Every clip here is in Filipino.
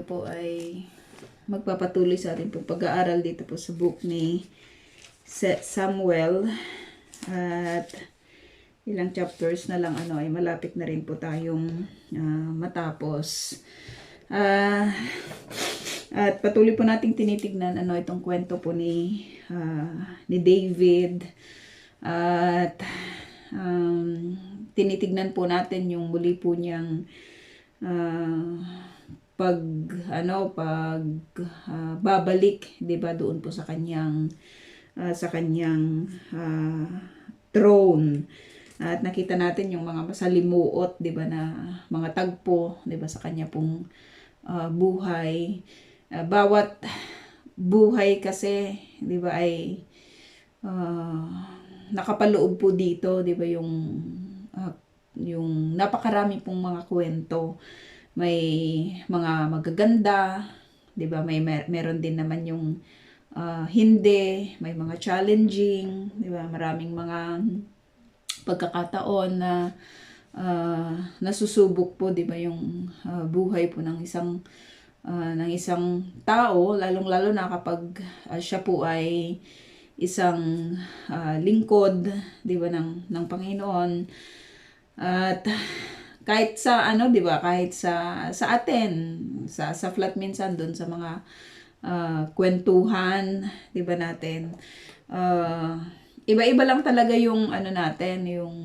po ay magpapatuloy sa ating pong pag-aaral dito po sa book ni Samuel. At ilang chapters na lang ay malapit na rin po tayong matapos. At patuloy po nating tinitignan itong kwento po ni David. At tinitignan po natin yung muli po niyang babalik, 'di ba, doon po sa kanyang throne. At nakita natin yung mga masalimuot, 'di ba, na mga tagpo, 'di ba, sa kanya pong buhay. Bawat buhay kasi, 'di ba, ay nakapaloob po dito, 'di ba, yung napakarami pong mga kwento. May mga magaganda, 'di ba? Meron din naman yung hindi, may mga challenging, 'di ba? Maraming mga pagkakataon na nasusubok po, 'di ba, yung buhay po ng isang tao, lalong-lalo na kapag siya po ay isang lingkod, 'di ba, ng Panginoon. At kahit sa 'di ba, kahit sa atin, sa flat minsan doon sa mga kwentuhan, 'di ba, natin, iba-iba lang talaga yung natin, yung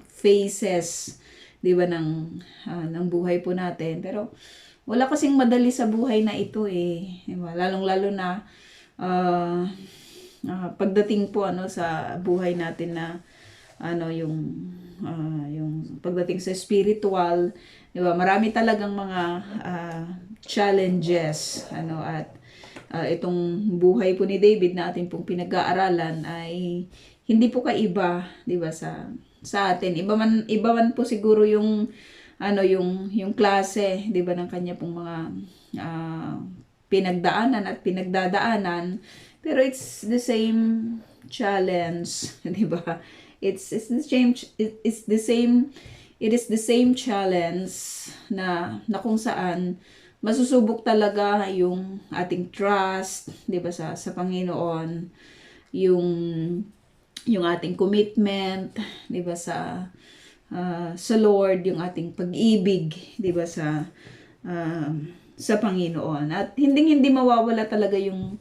phases, 'di ba, ng buhay po natin. Pero wala kasing madali sa buhay na ito, 'di ba? Lalong-lalo na pagdating po sa buhay natin na yung pagdating sa spiritual, 'di ba? Marami talagang mga challenges, at itong buhay po ni David na ating pong pinag-aaralan ay hindi po kaiba, 'di ba, sa atin. Iba man po siguro yung yung klase, 'di ba, ng kanya pong mga pinagdaanan at pinagdadaanan, pero it's the same challenge, 'di ba? It is the same challenge na kung saan masusubok talaga yung ating trust, 'di ba, sa Panginoon, yung ating commitment, 'di ba, sa Lord, yung ating pag-ibig, 'di ba, sa Panginoon. At hindi mawawala talaga yung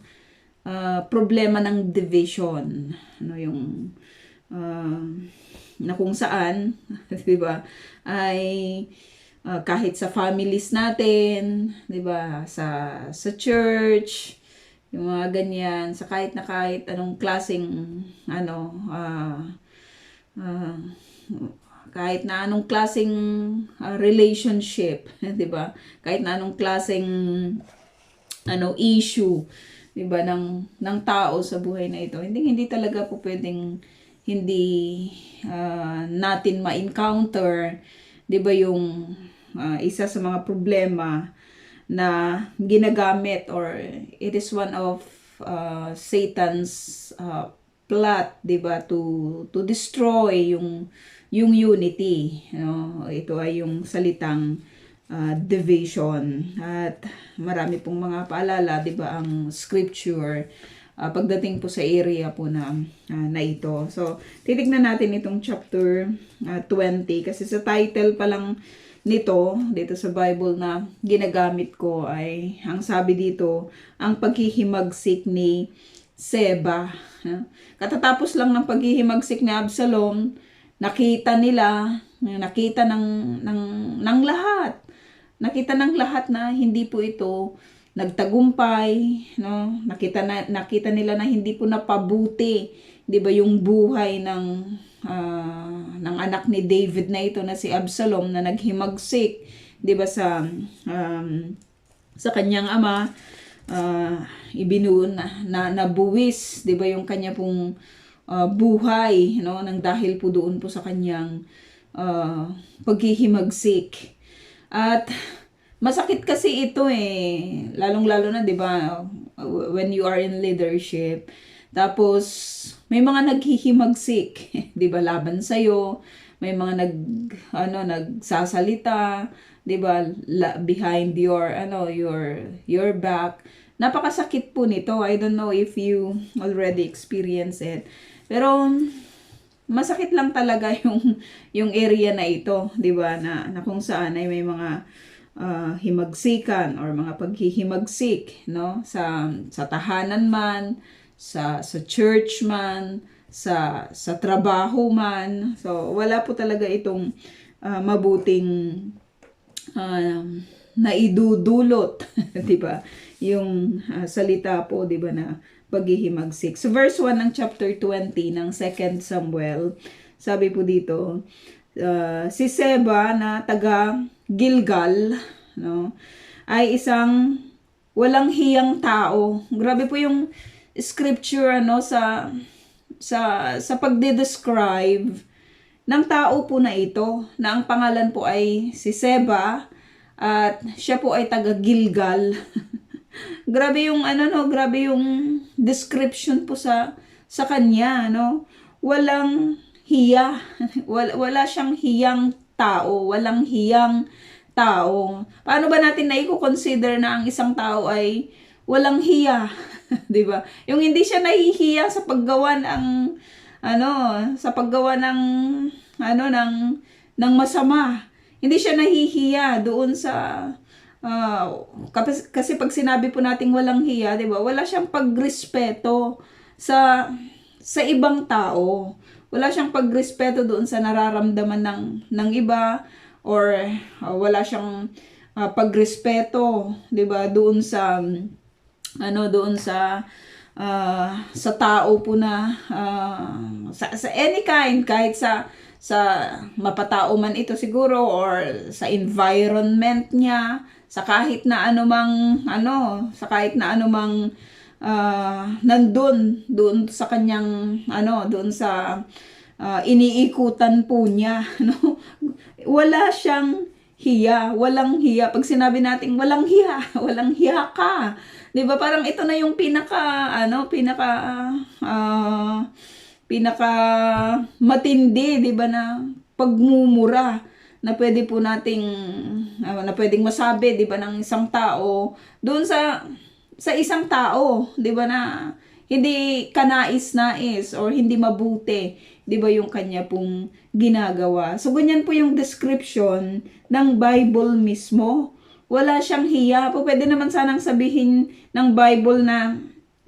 problema ng division, yung na kung saan, 'di ba, ay kahit sa families natin, 'di ba, sa church, yung mga ganyan, sa kahit anong klaseng kahit na anong klaseng relationship, 'di ba, kahit na anong klaseng issue, 'di ba, ng tao sa buhay na ito, hindi talaga po pwedeng hindi natin ma-encounter, 'di ba, yung isa sa mga problema na ginagamit, or it is one of Satan's plot, 'di ba, to destroy yung unity, ito ay yung salitang division. At marami pong mga paalala, 'di ba, ang scripture pagdating po sa area po na ito. So, titignan natin itong chapter 20, kasi sa title pa lang nito, dito sa Bible na ginagamit ko, ay ang sabi dito, ang paghihimagsik ni Seba. Katatapos lang ng paghihimagsik ni Absalom, nakita ng lahat. Nakita ng lahat na hindi po ito nagtagumpay, nakita nila na hindi po napabuti, 'di ba, yung buhay ng anak ni David na ito na si Absalom, na naghimagsik, 'di ba, sa kanyang ama, ibinuon na nabuwis, 'di ba, yung kanya pong buhay, nang dahil po doon po sa kanyang paghihimagsik. At masakit kasi ito, lalong-lalo na, 'di ba, when you are in leadership. Tapos may mga naghihimagsik, 'di ba, laban sa iyo. May mga nagsasalita, 'di ba? Behind your your back. Napakasakit po nito. I don't know if you already experience it. Pero masakit lang talaga yung area na ito, 'di ba? Na kung saan ay may mga himagsikan or mga paghihimagsik, no? Sa tahanan man, sa church man, sa trabaho man. So wala po talaga itong mabuting naidudulot, 'di ba? Yung salita po, 'di ba, na paghihimagsik. So verse 1 ng chapter 20 ng 2 Samuel, sabi po dito, si Seba na taga Gilgal, no, ay isang walang hiyang tao. Grabe po yung scripture sa pagde-describe ng tao po na ito, na ang pangalan po ay si Seba at siya po ay taga Gilgal. Grabe yung grabe yung description po sa kanya, no? Walang hiya. Wala siyang hiyang tao, walang hiyang tao. Paano ba natin na i-consider na ang isang tao ay walang hiya? 'Di ba? Yung hindi siya nahihiya sa paggawa ng sa paggawa ng ng masama. Hindi siya nahihiya doon sa kasi pag sinabi po nating walang hiya, 'di ba? Wala siyang pagrespeto sa ibang tao. Wala siyang pagrespeto doon sa nararamdaman ng iba, or wala siyang pagrespeto, 'di ba? Doon sa sa tao po na sa any kind, kahit sa mapatao man ito siguro, or sa environment niya, sa kahit na anumang nandun doon sa kanyang doon sa iniikutan po niya, no? Wala siyang hiya, walang hiya. Pag sinabi natin walang hiya, walang hiya ka, 'di ba? Parang ito na yung pinaka matindi, 'di ba, na pagmumura na pwede po nating na pwedeng masabi, 'di ba, ng isang tao doon sa isang tao, 'di ba, na hindi kanais-nais or hindi mabuti, 'di ba, yung kanya pong ginagawa. So ganyan po yung description ng Bible mismo. Wala siyang hiya. Po pwede naman sanang sabihin ng Bible na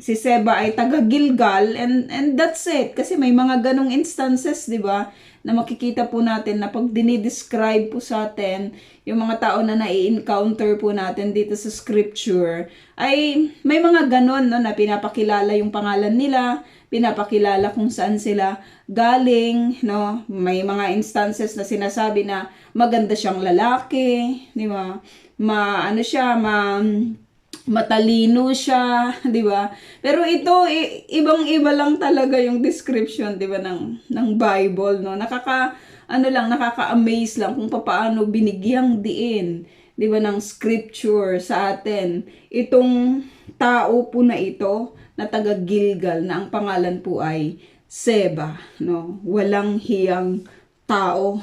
si Seba ay taga Gilgal, and that's it. Kasi may mga ganong instances, 'di ba, na makikita po natin na pag dinidescribe po sa atin yung mga tao na nai-encounter po natin dito sa scripture, ay may mga ganon, no, na pinapakilala yung pangalan nila, pinapakilala kung saan sila galing, no. May mga instances na sinasabi na maganda siyang lalaki, di ba? Matalino siya, 'di ba? Pero ito ibang-iba lang talaga yung description, 'di ba, ng Bible, no? Nakaka-amaze lang kung paano binigyang diin, 'di ba, ng scripture sa atin itong tao po na ito na taga Gilgal, na ang pangalan po ay Seba, no? Walang hiyang tao.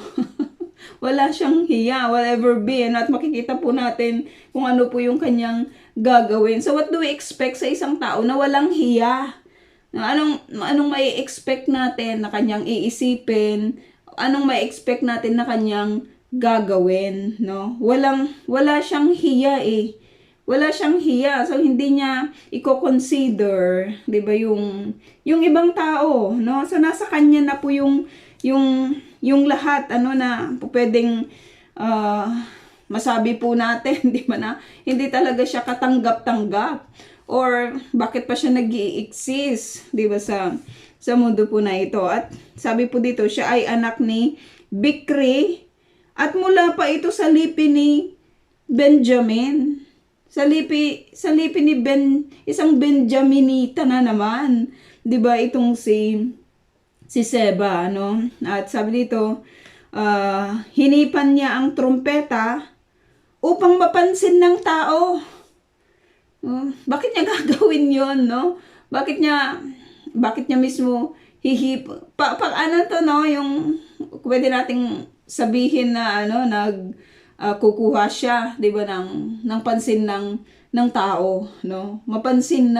Wala siyang hiya, whatever be, at makikita po natin kung ano po yung kanyang gagawin. So what do we expect sa isang tao na walang hiya? Anong may expect natin na kanyang iisipin? Anong may expect natin na kanyang gagawin, no? Wala siyang hiya eh. Wala siyang hiya. So hindi niya i-consider, 'di ba, yung ibang tao, no? So nasa kanya na po yung lahat, na pwedeng masabi po natin, di ba, na hindi talaga siya katanggap-tanggap, or bakit pa siya nag-i-exist, di ba, sa mundo po na ito. At sabi po dito, siya ay anak ni Bikri, at mula pa ito sa lipi ni Benjamin. Sa lipi ni isang Benjaminita na naman, di ba, itong si Seba, no? At sabi dito, hinipan niya ang trumpeta upang mapansin ng tao. Bakit niya gagawin yon, no? Bakit niya mismo no, yung pwede nating sabihin na kukuha siya, 'di ba, ng pansin ng tao, no? Mapansin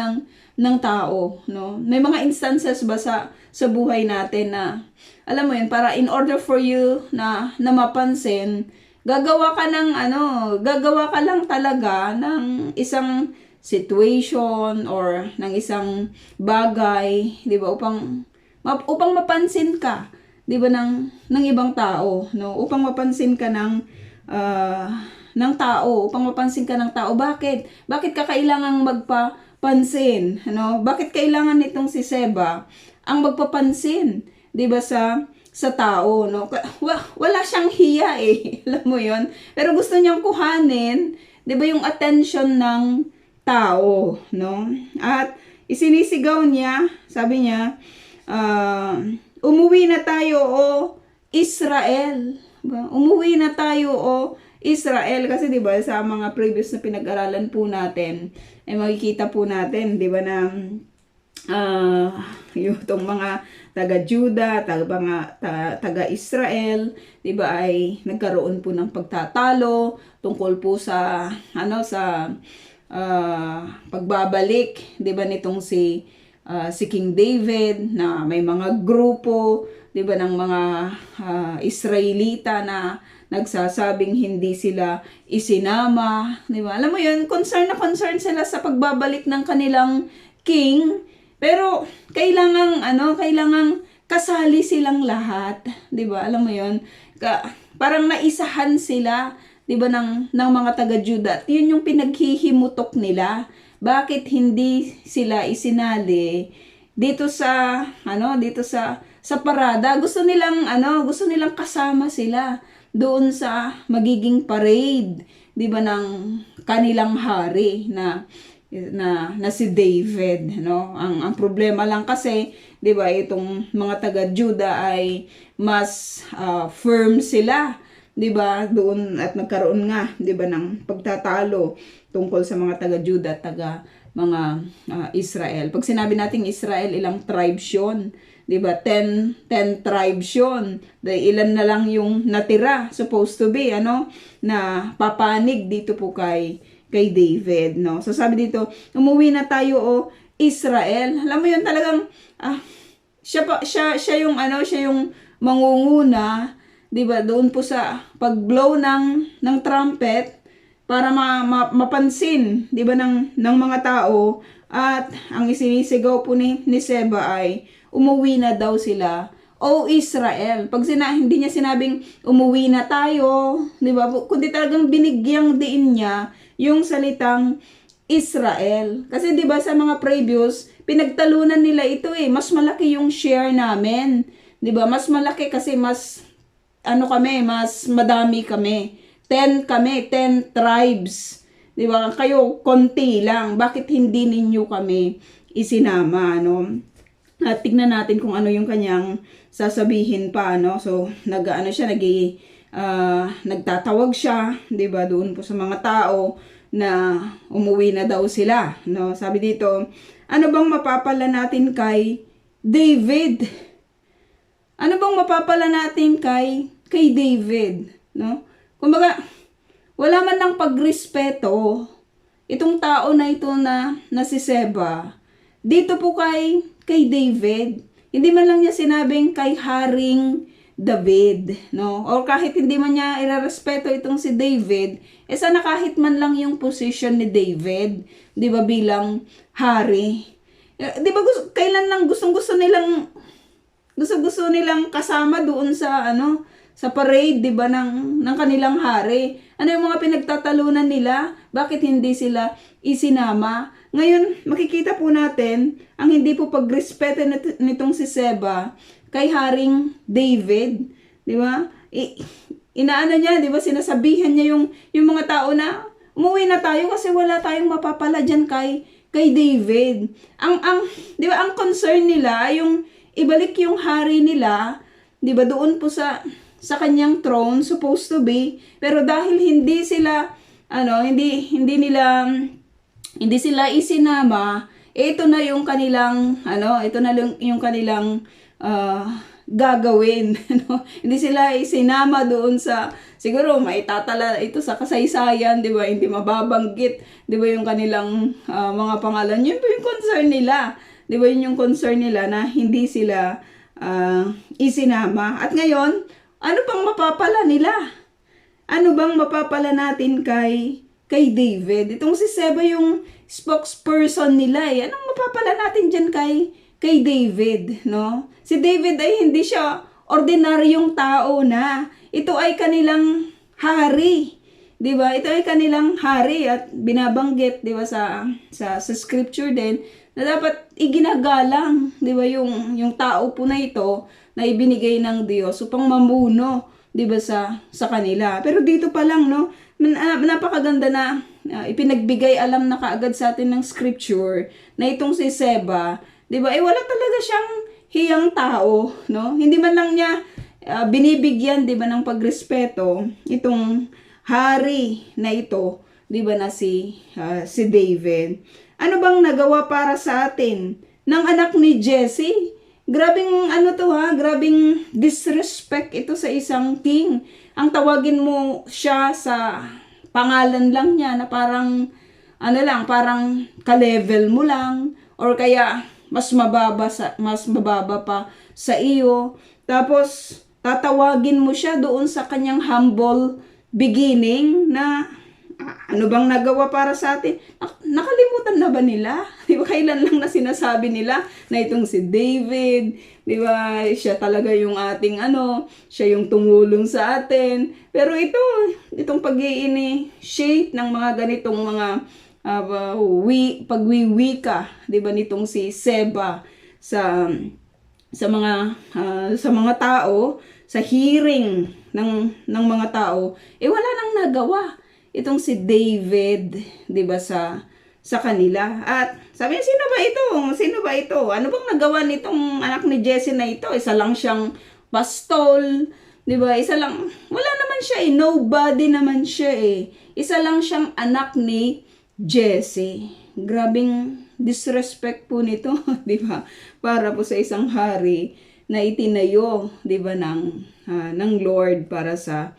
ng tao, no? May mga instances ba sa buhay natin na alam mo 'yun, para in order for you na mapansin, gagawa ka lang talaga ng isang situation or ng isang bagay, 'di ba, upang mapansin ka, 'di ba, ng ibang tao, no? Upang mapansin ka ng tao, upang mapansin ka ng tao. Bakit ka kailangang magpapansin, ano? Bakit kailangan nitong si Seba ang magpapansin, 'di ba, sa tao, no? Wala siyang hiya eh. Alam mo 'yon? Pero gusto niyang kuhanin, 'di ba, yung attention ng tao, no? At isinisigaw niya, sabi niya, umuwi na tayo o Israel. Diba? Umuwi na tayo o Israel, kasi 'di ba sa mga previous na pinag-aralan po natin ay makikita po natin, 'di ba, na yung tong mga taga-Juda, taga-Israel, 'di ba, ay nagkaroon po ng pagtatalo tungkol po sa pagbabalik, 'di ba, nitong si King David, na may mga grupo, 'di ba, ng mga Israelita na nagsasabing hindi sila isinama, 'di ba? Alam mo 'yun, concern sila sa pagbabalik ng kanilang king, pero kailangang kasali silang lahat, 'di ba? Alam mo 'yun, parang naisahan sila, 'di ba, ng mga taga-Juda. At 'yun yung pinaghihimutok nila. Bakit hindi sila isinali dito sa parada? Gusto nilang kasama sila doon sa magiging parade, 'di ba, ng kanilang hari na si David, no? Ang problema lang kasi, 'di ba, itong mga taga-Juda ay mas firm sila, 'di ba, doon, at nagkaroon nga, 'di ba, ng pagtatalo tungkol sa mga taga-Juda at mga Israel. Pag sinabi nating Israel, ilang tribes 'yon? 'Di ba? 10 tribes 'yon. Dahil ilan na lang yung natira, supposed to be, na papanig dito po kay David, no? So sabi dito, umuwi na tayo o Israel. Alam mo 'yun, talagang siya yung mangunguna, 'di ba, doon po sa pag-blow ng trumpet para mapansin, 'di ba, ng mga tao. At ang isinisigaw po ni Seba ay umuwi na daw sila o Israel. Hindi niya sinabing umuwi na tayo, 'di ba, kundi talagang binigyang diin niya yung salitang Israel. Kasi 'di ba sa mga previous, pinagtalunan nila ito eh. Mas malaki yung share namin, 'di ba? Mas malaki kasi mas mas madami kami. 10 tribes. 'Di ba? Kayo konti lang. Bakit hindi ninyo kami isinama, no? At tignan natin kung ano yung kanyang sasabihin pa, no? So, nagtatawag siya, 'di ba, doon po sa mga tao na umuwi na daw sila, no? Sabi dito, ano bang mapapala natin kay David? Ano bang mapapala natin kay David, no? Kumbaga, wala man ng pagrespeto itong tao na ito na si Seba dito po kay David. Hindi man lang niya sinabing kay Haring David, no? Or kahit hindi man niya irerespeto itong si David, sana kahit man lang yung position ni David, 'di ba, bilang hari. 'Di ba, kailan lang gusto nilang kasama doon sa sa parade, 'di ba, ng kanilang hari. Ano yung mga pinagtatalunan nila? Bakit hindi sila isinama? Ngayon, makikita po natin ang hindi po pagrespeto nitong si Seba kay Haring David, 'di ba? Inaano niya, 'di ba, sinasabihan niya yung mga tao na umuwi na tayo kasi wala tayong mapapala diyan kay David. 'Di ba, ang concern nila yung ibalik yung hari nila, 'di ba, doon po sa kanyang throne, supposed to be, pero dahil hindi sila hindi sila isinama, ito na yung kanilang gagawin. No? Hindi sila isinama doon sa, siguro maitatala ito sa kasaysayan, di ba? Hindi mababanggit, di ba, yung kanilang mga pangalan. Yun po yung concern nila. Di ba, yun yung concern nila na hindi sila isinama. At ngayon, ano pang mapapala nila? Ano bang mapapala natin kay David? Itong si Seba yung spokesperson nila eh. Anong mapapala natin dyan kay David, no? Si David ay hindi siya ordinaryong tao na. Ito ay kanilang hari. 'Di ba? Ito ay kanilang hari at binabanggit, 'di ba, sa scripture din na dapat iginagalang, 'di ba, yung tao po na ito na ibinigay ng Diyos upang mamuno, 'di ba, sa kanila. Pero dito pa lang, no, napakaganda na ipinagbigay alam na kaagad sa atin ng scripture na itong si Seba, 'di ba? Wala talaga siyang hiyang tao, no? Hindi man lang niya binibigyan, 'di ba, ng pagrespeto itong hari na ito, 'di ba, na si David. Ano bang nagawa para sa atin ng anak ni Jesse? Grabing grabing disrespect ito sa isang king. Ang tawagin mo siya sa pangalan lang niya na parang parang ka-level mo lang or kaya mas mababa pa sa iyo. Tapos tatawagin mo siya doon sa kanyang humble beginning na ano bang nagawa para sa atin? Nakalimutan na ba nila? Di ba kailan lang na sinasabi nila na itong si David, di ba, siya talaga yung ating siya yung tumulong sa atin. Pero itong pag-i-initiate ng mga ganitong mga pagwiwika, di ba, nitong si Seba sa mga tao, sa hearing ng mga tao, wala nang nagawa itong si David, 'di ba, sa kanila. At sabi niya, sino ba ito? Ano bang nagawa nitong anak ni Jesse na ito? Isa lang siyang pastol, 'di ba? Isa lang, wala naman siya nobody naman siya Isa lang siyang anak ni Jesse. Grabing disrespect po nito, 'di ba? Para po sa isang hari na itinayo, 'di ba, ng Lord para sa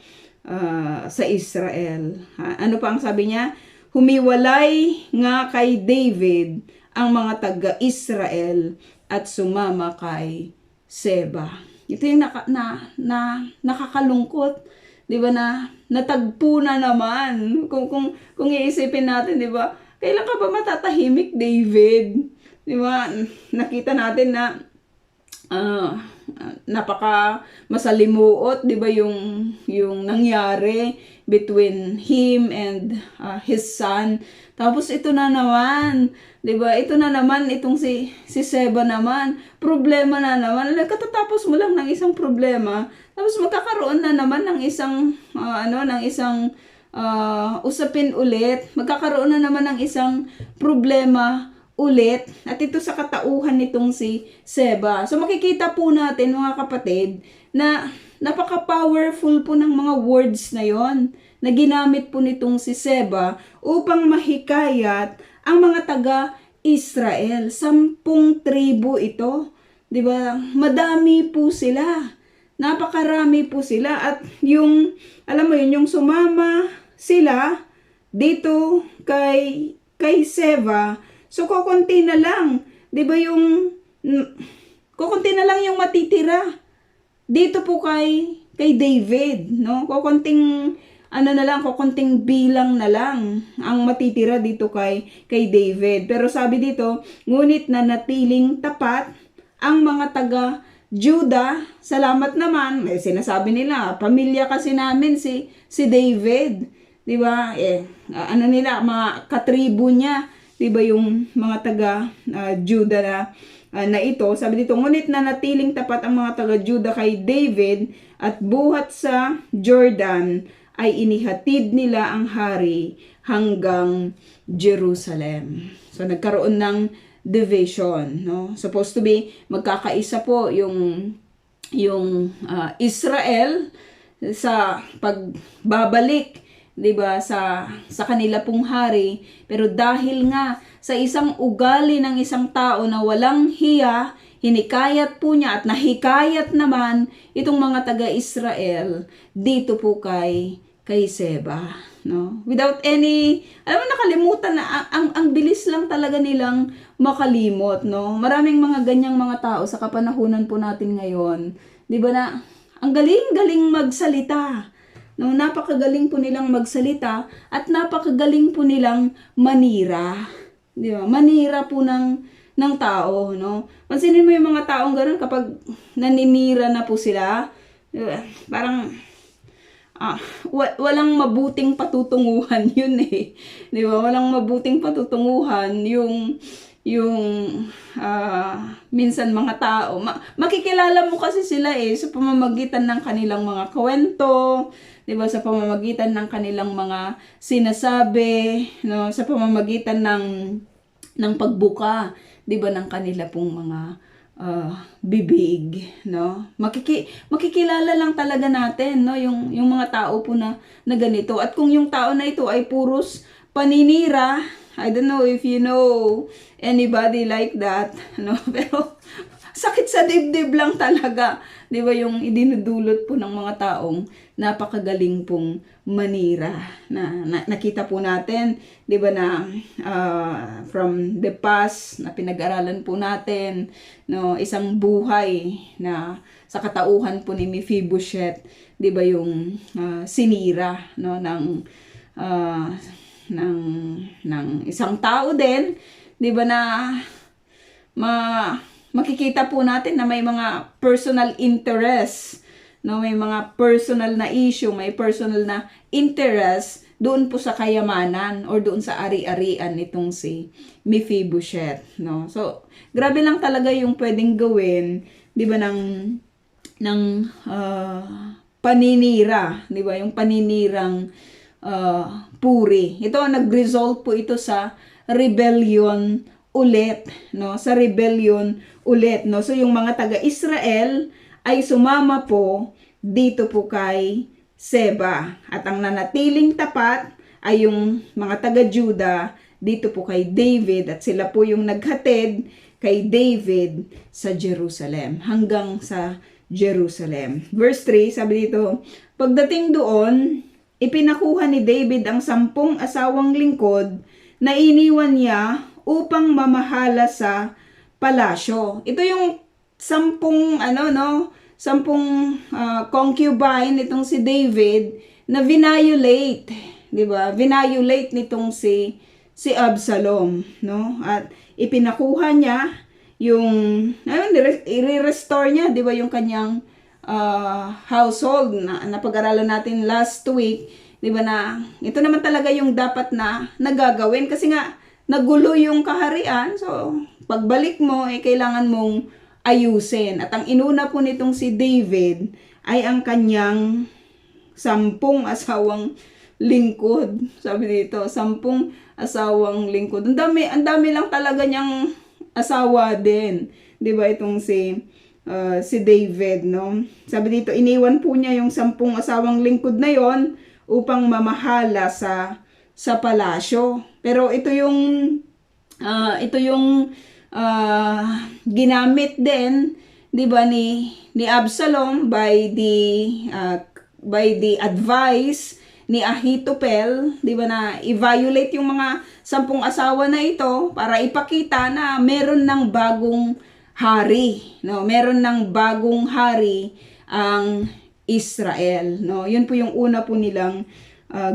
Israel. Ano pa ang sabi niya? Humiwalay nga kay David ang mga taga-Israel at sumama kay Seba. Ito yung nakakalungkot, 'di ba, na natagpo na naman. Kung iisipin natin, 'di ba? Kailan ka ba matatahimik, David? 'Di ba? Nakita natin na napaka masalimuot, 'di ba, yung nangyari between him and his son. Tapos ito na naman, 'di ba? Ito na naman itong si Seba naman. Problema na naman. Katatapos mo lang ng isang problema, tapos magkakaroon na naman ng isang usapin ulit. Magkakaroon na naman ng isang problema ulit, at ito sa katauhan nitong si Seba. So makikita po natin, mga kapatid, na napaka-powerful po ng mga words na yon na ginamit po nitong si Seba upang mahikayat ang mga taga-Israel. 10 tribo ito, 'di ba? Madami po sila. Napakarami po sila, at yung sumama sila dito kay Seba. So, kukunti na lang. 'Di ba, kukunti na lang yung matitira dito po kay David, no? Kukunting bilang na lang ang matitira dito kay David. Pero sabi dito, ngunit nanatiling tapat ang mga taga Judah. Salamat naman. Sinasabi nila, pamilya kasi namin si David. 'Di ba? Mga katribo niya, 'di ba, yung mga taga Judah na ito. Sabi dito, ngunit nanatiling tapat ang mga taga Judah kay David, at buhat sa Jordan ay inihatid nila ang hari hanggang Jerusalem. So nagkaroon ng division, no? Supposed to be magkakaisa po yung Israel sa pagbabalik, 'di ba, sa kanila pong hari. Pero dahil nga sa isang ugali ng isang tao na walang hiya, hinikayat po niya at nahikayat naman itong mga taga-Israel dito po kay Seba, no? Without any, alam mo, nakalimutan na, ang bilis lang talaga nilang makalimot, no? Maraming mga ganyang mga tao sa kapanahunan po natin ngayon, di ba, na ang galing-galing magsalita, no? Napakagaling po nilang magsalita at napakagaling po nilang manira, di ba? Manira po ng tao, no? Pansinin mo yung mga taong gano'n kapag naninira na po sila, di ba? Parang walang mabuting patutunguhan yun eh. Di ba? Walang mabuting patutunguhan yung minsan mga tao. Makikilala mo kasi sila eh sa pamamagitan ng kanilang mga kwento, di ba? Sa pamamagitan ng kanilang mga sinasabi, no? Sa pamamagitan ng pagbuka, di ba, ng kanila pong mga bibig, no? Makikilala lang talaga natin, no, yung mga tao po na ganito. At kung yung tao na ito ay puros paninira, I don't know if you know anybody like that, no? Pero sakit sa dibdib lang talaga, 'di ba, yung idinudulot po ng mga taong napakagaling pong manira. Nakita po natin, 'di ba, na from the past na pinag-aralan po natin, no, isang buhay na sa katauhan po ni Mephibosheth, 'di ba, yung sinira, no, ng isang tao din, 'di ba, na makikita po natin na may mga personal interest, no, may mga personal na issue, may personal na interest doon po sa kayamanan or doon sa ari-arian nitong si Mephibosheth, no. So, grabe lang talaga yung pwedeng gawin, 'di ba, ng paninira, 'di ba, yung paninirang puri. Ito, nag-result po ito sa rebellion ulit, no? Sa rebellion ulit, no? So, yung mga taga-Israel ay sumama po dito po kay Seba. At ang nanatiling tapat ay yung mga taga-Juda dito po kay David. At sila po yung naghatid kay David sa Jerusalem, hanggang sa Jerusalem. Verse 3, sabi dito, pagdating doon, ipinakuha ni David ang 10 asawang lingkod na iniwan niya upang mamahala sa palasyo. Ito yung 10 concubine nitong si David na vinayolate, 'di ba? Vinayolate nitong si Absalom, no? At ipinakuha niya yung i-restore niya, 'di ba, yung kanyang household na napag-aralan natin last week, 'di ba, na ito naman talaga yung dapat na nagagawin kasi nga nagulo yung kaharian. So pagbalik mo kailangan mong ayusin. At ang inuna po nitong si David ay ang kanyang 10 asawang lingkod. Sabi dito, 10 asawang lingkod. Ang dami lang talaga niyang asawa din, 'di ba, itong si David, no? Sabi dito, iniwan po niya yung 10 asawang lingkod na yon upang mamahala sa palasyo. Pero ito yung ginamit din, 'di ba, ni Absalom by the advice ni Ahithophel, 'di ba, na i-violate yung mga 10 asawa na ito para ipakita na meron ng bagong hari, no? Meron ng bagong hari ang Israel, no? Yun po yung una po nilang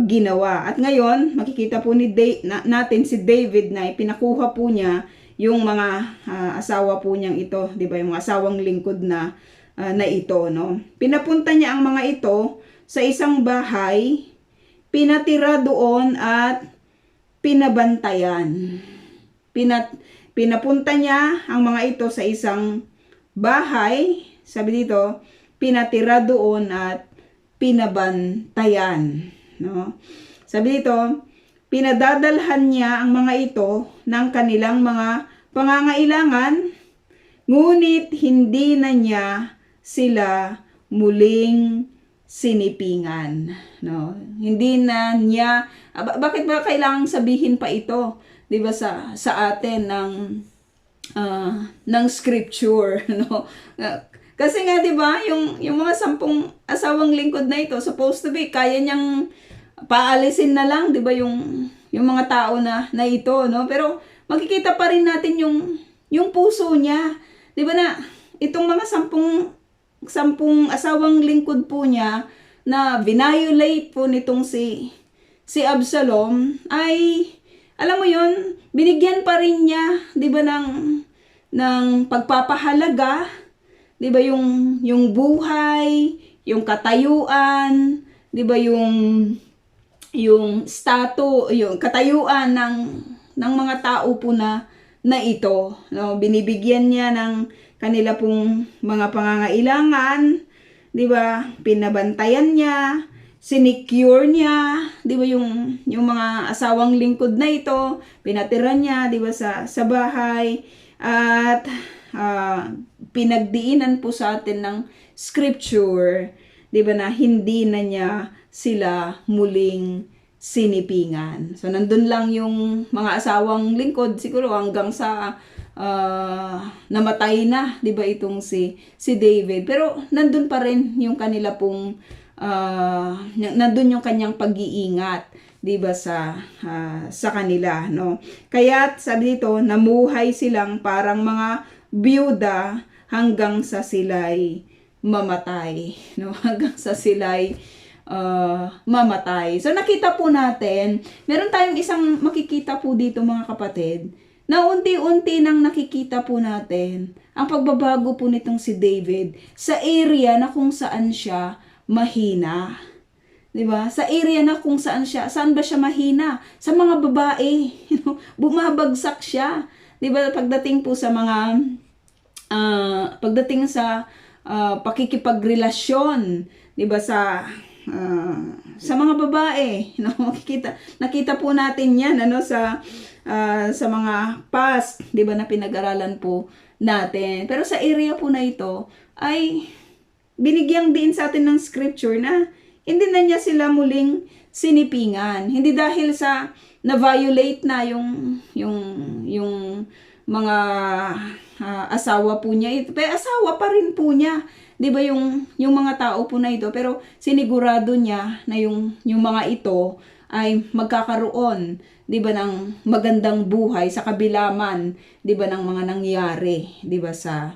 ginawa. At ngayon, makikita po natin si David na ipinakuha po niya yung mga asawa po niyang ito, 'di ba? Yung mga asawang lingkod na ito, no? Pinapunta niya ang mga ito sa isang bahay, pinatira doon at pinabantayan. Pinapunta niya ang mga ito sa isang bahay, sabi dito, pinatira doon at pinabantayan, no? Sabi dito, pinadadalhan niya ang mga ito ng kanilang mga pangangailangan, ngunit hindi na niya sila muling sinipingan, no? Hindi na niya, bakit ba kailangang sabihin pa ito, 'di ba, sa atin ng scripture, no? Kasi nga 'di ba, yung mga 10 asawang lingkod na ito, supposed to be kaya niyang paalisin na lang, 'di ba, yung mga tao na ito, no? Pero makikita pa rin natin yung puso niya. 'Di ba na itong mga 10 asawang lingkod po niya na violate po nitong si Absalom ay, alam mo yon, binigyan pa rin niya, 'di ba, ng pagpapahalaga, 'di ba, yung buhay, yung katayuan, 'di ba, yung yung katayuan ng mga tao po na ito, no? Binibigyan niya ng kanila pong mga pangangailangan, 'di ba? Pinabantayan niya, sinecure niya, 'di ba, yung mga asawang lingkod na ito, pinatira niya, 'di ba, sa bahay, at pinagdiinan po sa atin ng scripture, 'di ba, na hindi na niya sila muling sinipingan. So nandun lang yung mga asawang lingkod siguro hanggang sa namatay na, 'di ba, itong si David. Pero nandun pa rin yung kanila pong nandun yung kanyang pag-iingat, 'di ba, sa kanila, no? Kaya sabi dito, namuhay silang parang mga byuda hanggang sa sila'y mamatay, no? Hanggang sa sila'y mamatay. So nakita po natin, meron tayong isang makikita po dito, mga kapatid, na unti-unti nang nakikita po natin ang pagbabago po nitong si David sa area na kung saan siya mahina. 'Di ba? Sa area na kung saan ba siya mahina? Sa mga babae. Bumabagsak siya. 'Di ba? Pagdating po sa mga pakikipagrelasyon, 'di ba, sa mga babae, no? Nakita po natin 'yan, ano, sa mga past, 'di ba, na pinag-aralan po natin. Pero sa area po na ito ay binigyang din sa atin ng scripture na hindi na niya sila muling sinipingan. Hindi dahil sa na-violate na yung mga asawa po niya. Pero asawa pa rin po niya, 'di ba, yung mga tao po na ito, pero sinigurado niya na yung mga ito ay magkakaroon, 'di ba, ng magandang buhay sa kabilaman, 'di ba, ng mga nangyari, 'di ba, sa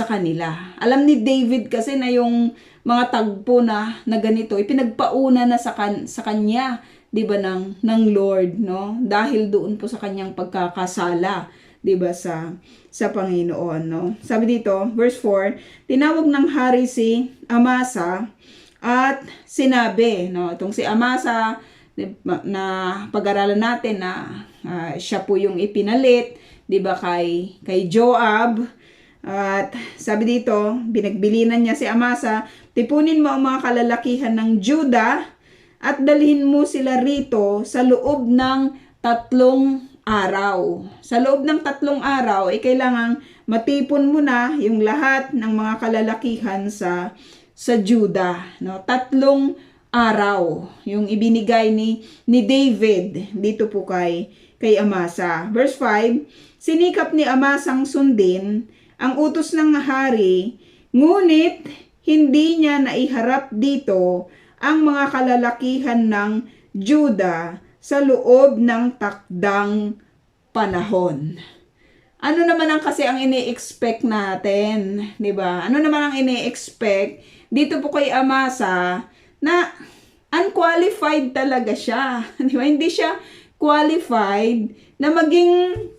kanila. Alam ni David kasi na yung mga tagpo na ganito ipinagpauna na sa kanya, 'di ba, ng Lord, no? Dahil doon po sa kanyang pagkakasala, 'di ba, sa Panginoon, no? Sabi dito, verse 4, tinawag ng hari si Amasa at sinabi, no, itong si Amasa na pag-aralan natin na siya po yung ipinalit, 'di ba, kay Joab. At sabi dito, binagbilinan niya si Amasa, tipunin mo ang mga kalalakihan ng Juda at dalhin mo sila rito sa loob ng 3 araw. Sa loob ng 3 araw, ay kailangang matipon mo na yung lahat ng mga kalalakihan sa Juda, no? 3 araw yung ibinigay ni David dito po kay Amasa. Verse 5, sinikap ni Amasang sundin ang utos ng hari, ngunit hindi niya naiharap dito ang mga kalalakihan ng Juda sa loob ng takdang panahon. Ano naman kasi ang ini-expect natin, 'di ba? Ano naman ang ini-expect dito po kay Amasa, na unqualified talaga siya, 'di ba? Hindi siya qualified na maging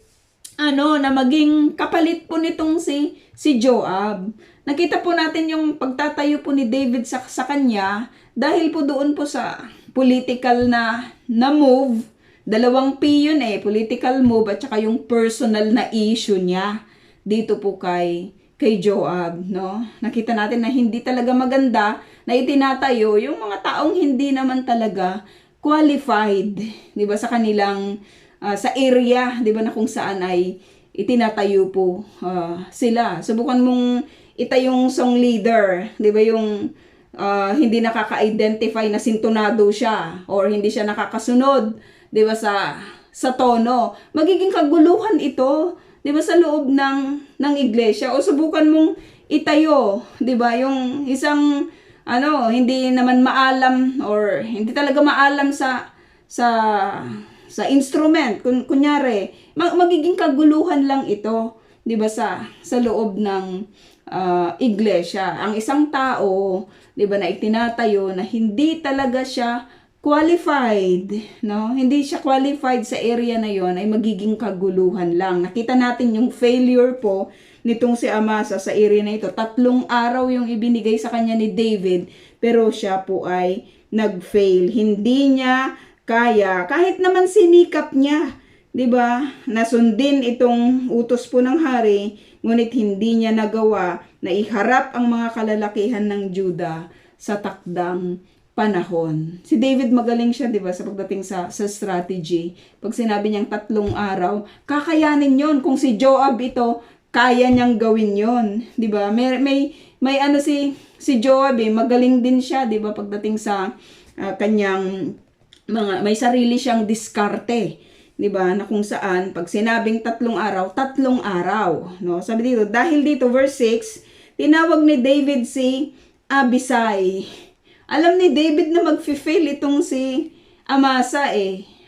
kapalit po nitong si Joab. Nakita po natin yung pagtatayo po ni David sa kanya dahil po doon po sa political na move. 2 P yun, political move at saka yung personal na issue niya dito po kay Joab, no? Nakita natin na hindi talaga maganda na itinatayo yung mga taong hindi naman talaga qualified, 'di ba, sa kanilang sa area, 'di ba, na kung saan ay itinatayo po sila. Subukan mong itayong song leader, 'di ba, yung hindi nakaka-identify na sintonado siya or hindi siya nakakasunod, 'di ba, sa tono. Magiging kaguluhan ito, 'di ba, sa loob ng iglesia. O subukan mong itayo, 'di ba, yung isang hindi naman maalam or hindi talaga maalam sa sa instrument. Kunyari, magiging kaguluhan lang ito, 'di ba, sa loob ng iglesia. Ang isang tao, 'di ba, na itinatayo na hindi talaga siya qualified, no? Hindi siya qualified sa area na 'yon, ay magiging kaguluhan lang. Nakita natin yung failure po nitong si Amasa sa area na ito. 3 araw yung ibinigay sa kanya ni David, pero siya po ay nag-fail. Hindi niya kaya, kahit naman sinikap niya, 'di ba, nasundin itong utos po ng hari, ngunit hindi niya nagawa na iharap ang mga kalalakihan ng Juda sa takdang panahon. Si David magaling siya, 'di ba, sa pagdating sa strategy. Pag sinabi niyang 3 araw, kakayanin 'yon. Kung si Joab ito, kaya niyang gawin 'yon, 'di ba? May si Joab, magaling din siya, 'di ba, pagdating sa kanyang may sarili siyang diskarte, 'di ba, na kung saan pag sinabing 3 araw, 3 araw, no? Sabi dito, dahil dito verse 6, tinawag ni David si Abisai. Alam ni David na mag-fail itong si Amasa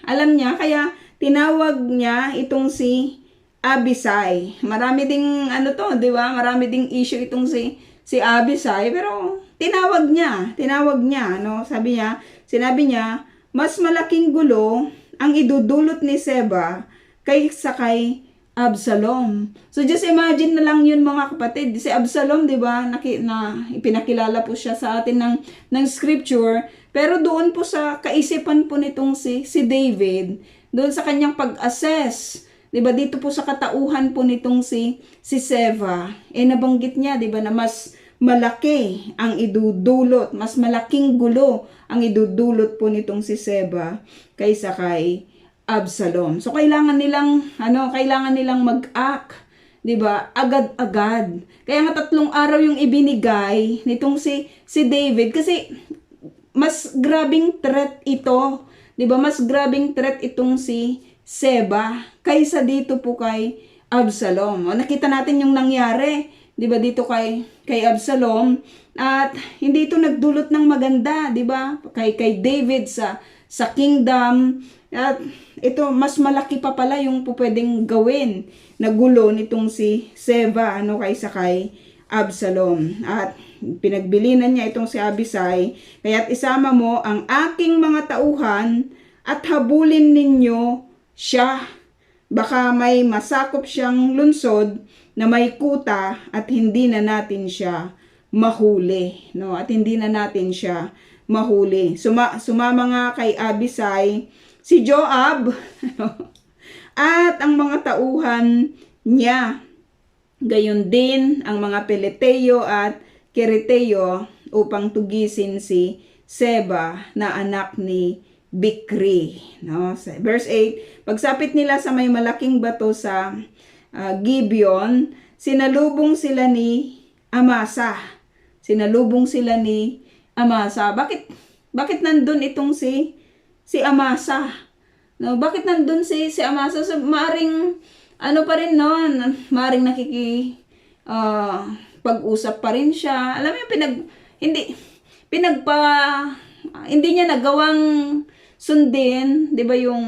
Alam niya, kaya tinawag niya itong si Abisai. Marami ding 'di ba? Marami ding issue itong si Abisai, pero tinawag niya, no? Sinabi niya, mas malaking gulo ang idudulot ni Seba kaysa kay Absalom. So just imagine na lang yun, mga kapatid. Si Absalom, 'di ba, na ipinakilala po siya sa atin ng scripture, pero doon po sa kaisipan po nitong si David, doon sa kanyang pag-assess, 'di ba, dito po sa katauhan po nitong si Seba, nabanggit niya, 'di ba, na mas malaki ang idudulot, mas malaking gulo ang idudulot po nitong si Seba kaysa kay Absalom. So kailangan nilang mag-act, 'di ba? Agad-agad. Kaya nga 3 araw yung ibinigay nitong si David, kasi mas grabing threat ito, 'di ba? Mas grabing threat itong si Seba kaysa dito po kay Absalom. O, nakita natin yung nangyari, 'di ba, dito kay Absalom, at hindi ito nagdulot ng maganda, 'di ba? Kay David sa kingdom. At ito, mas malaki pa pala yung pwedeng gawin na gulo nitong si Seba kaysa kay Absalom. At pinagbilinan niya itong si Abisai, kaya't isama mo ang aking mga tauhan at habulin ninyo siya. Baka may masakop siyang lunsod na may kuta at hindi na natin siya mahuli, no? At hindi na natin siya mahuli. Sumama nga kay Abisai si Joab at ang mga tauhan niya, gayon din ang mga Peleteo at Kereteo, upang tugisin si Seba na anak ni Bikri, no? Verse 8, pagsapit nila sa may malaking bato sa Gibeon, sinalubong sila ni Amasa. Bakit nandun itong si Amasa? No, bakit nandun si Amasa? So, maaring pa rin, no? Maaring pag-usap pa rin siya. Alam mo yung hindi niya nagawang sundin, 'di ba, yung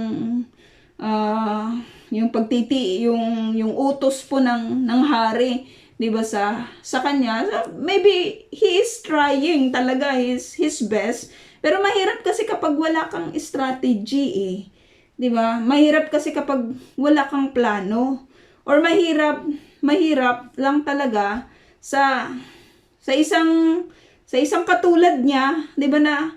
yung utos po ng hari, 'di ba, sa kanya. So, maybe he is trying talaga his best, pero mahirap kasi kapag wala kang strategy 'di ba? Mahirap kasi kapag wala kang plano, or mahirap lang talaga sa isang katulad niya, 'di ba, na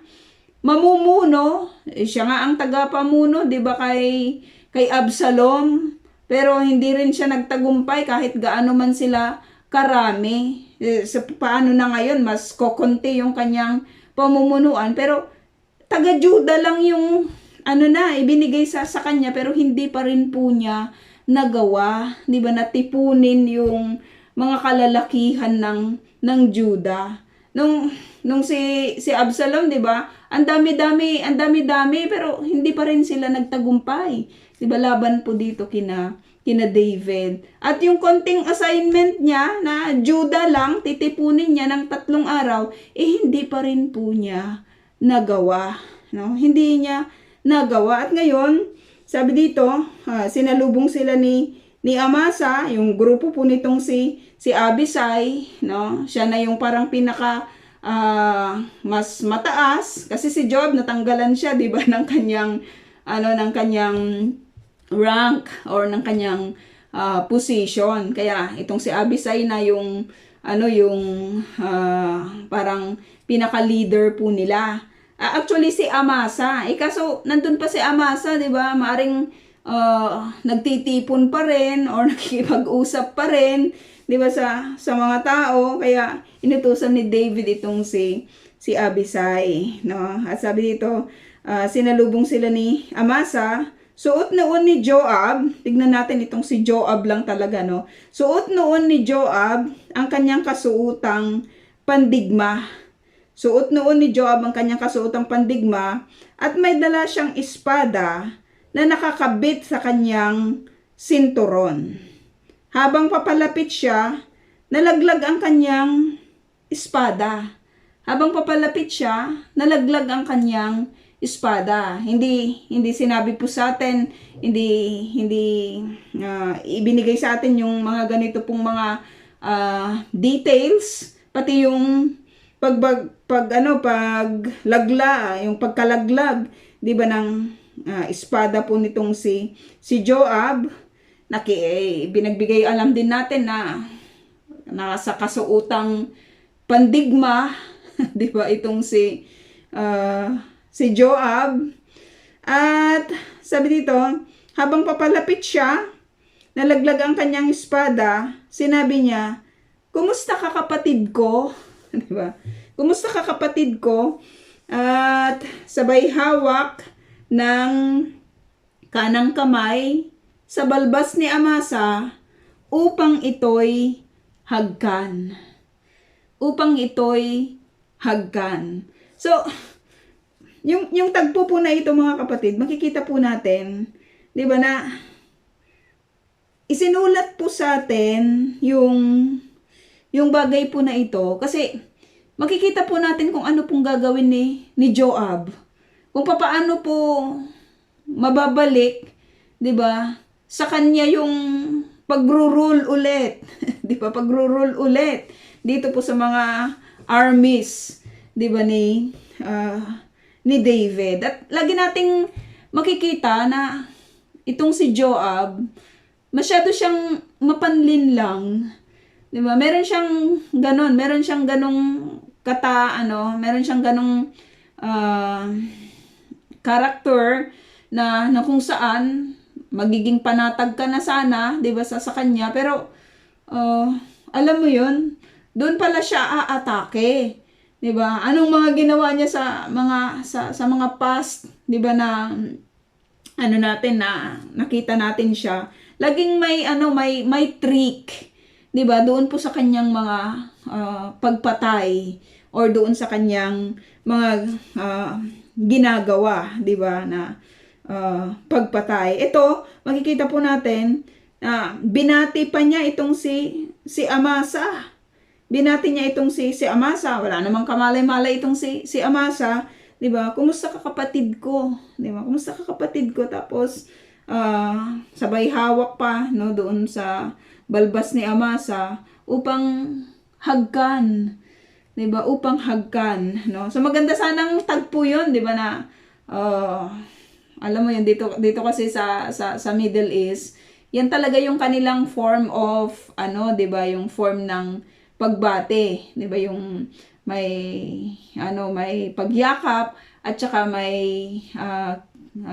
mamumuno. Siya nga ang tagapamuno, 'di ba, kay Absalom, pero hindi rin siya nagtagumpay kahit gaano man sila karami. Paano na ngayon, mas kokonti yung kanyang pamumunuan, pero taga-Juda lang yung ibinigay sa kanya, pero hindi pa rin po niya nagawa, 'di ba, natipunin yung mga kalalakihan ng Juda. Nung si Absalom, 'di ba, ang dami-dami, pero hindi pa rin sila nagtagumpay. 'Di ba laban po dito kina David. At yung konting assignment niya na Juda lang, titipunin niya ng 3 araw, hindi pa rin po niya nagawa. No? Hindi niya nagawa. At ngayon, sabi dito, sinalubong sila ni Amasa, yung grupo po nitong si Abisai, no? Siya na yung parang pinaka mas mataas kasi si Joab natanggalan siya, 'di ba, ng kanyang rank or ng kanyang position. Kaya itong si Abisai na yung parang pinaka-leader po nila. Actually si Amasa, kaso nandun pa si Amasa, 'di ba? Maaring nagtitipon pa rin or nakikipag-usap pa rin, 'di ba, sa mga tao. Kaya inutusan ni David itong si Abisai, no? At sabi dito, sinalubong sila ni Amasa. Suot noon ni Joab, tignan natin itong si Joab lang talaga, no? Suot noon ni Joab ang kanyang kasuotang pandigma. Suot noon ni Joab ang kanyang kasuotang pandigma at may dala siyang espada na nakakabit sa kanyang sinturon. Habang papalapit siya, nalaglag ang kanyang espada. Habang papalapit siya, nalaglag ang kanyang espada. Hindi sinabi po sa atin, hindi ibinigay sa atin yung mga ganito pong mga details, pati yung yung pagkalaglag, 'di ba, ng espada po nitong si Joab. Binagbigay alam din natin na nasa kasuotang pandigma, 'di ba, itong si Joab. At sabi dito, habang papalapit siya, nalaglag ang kanyang espada, sinabi niya, "Kumusta ka, kapatid ko?" 'Di ba? "Kumusta ka, kapatid ko?" At sabay hawak ng kanang kamay sa balbas ni Amasa upang ito'y hagkan. Upang ito'y hagkan. So, yung tagpo po na ito, mga kapatid, makikita po natin, 'di ba, na isinulat po sa atin yung bagay po na ito kasi makikita po natin kung ano pong gagawin ni Joab. Kung papaano po mababalik, 'di ba, sa kanya yung pagro-rule ulit, 'di ba? Pagro-rule ulit dito po sa mga armies, 'di ba, ni David. At lagi nating makikita na itong si Joab, masyado siyang mapanlin lang. 'Di ba? Meron siyang ganong meron siyang ganong character na kung saan magiging panatag ka na sana, 'di ba, sa kanya, pero alam mo 'yun, doon pala siya aatake. 'Di ba? Anong mga ginawa niya sa mga past, 'di ba, na nakita natin siya. Laging may trick, 'di ba? Doon po sa kanyang mga pagpatay or doon sa kanyang mga ginagawa, 'di ba, na pagpatay. Ito, makikita po natin na binati pa niya itong si Amasa. Binati niya itong si Amasa. Wala namang kamalay-malay itong si Amasa, 'di ba? "Kumusta ka, kapatid ko?" 'Di ba? "Kumusta ka, kapatid ko?" Tapos sabay hawak pa, no, doon sa balbas ni Amasa upang hagkan, 'di ba? Upang hagkan, no? So maganda sanang tagpo 'yon, 'di ba, na alam mo 'yun, dito kasi sa Middle East, yan talaga yung kanilang form of 'di ba, yung form ng pagbate, 'di ba, yung may pagyakap at saka may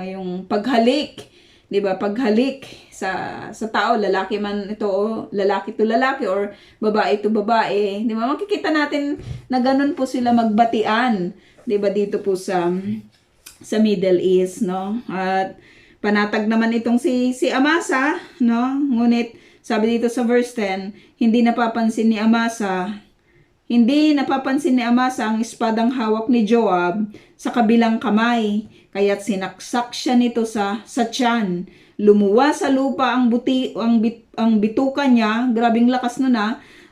yung paghalik, 'di ba, paghalik sa tao, lalaki man ito o lalaki to lalaki or babae to babae, 'di ba? Makikita natin na ganun po sila magbatian, 'di ba, dito po sa Middle East, no? At panatag naman itong si Amasa, no? Ngunit sabi dito sa verse 10, hindi napapansin ni Amasa ang espadang hawak ni Joab sa kabilang kamay, kaya't sinaksak siya nito sa tiyan. lumuwa sa lupa ang bituka niya, grabing lakas nun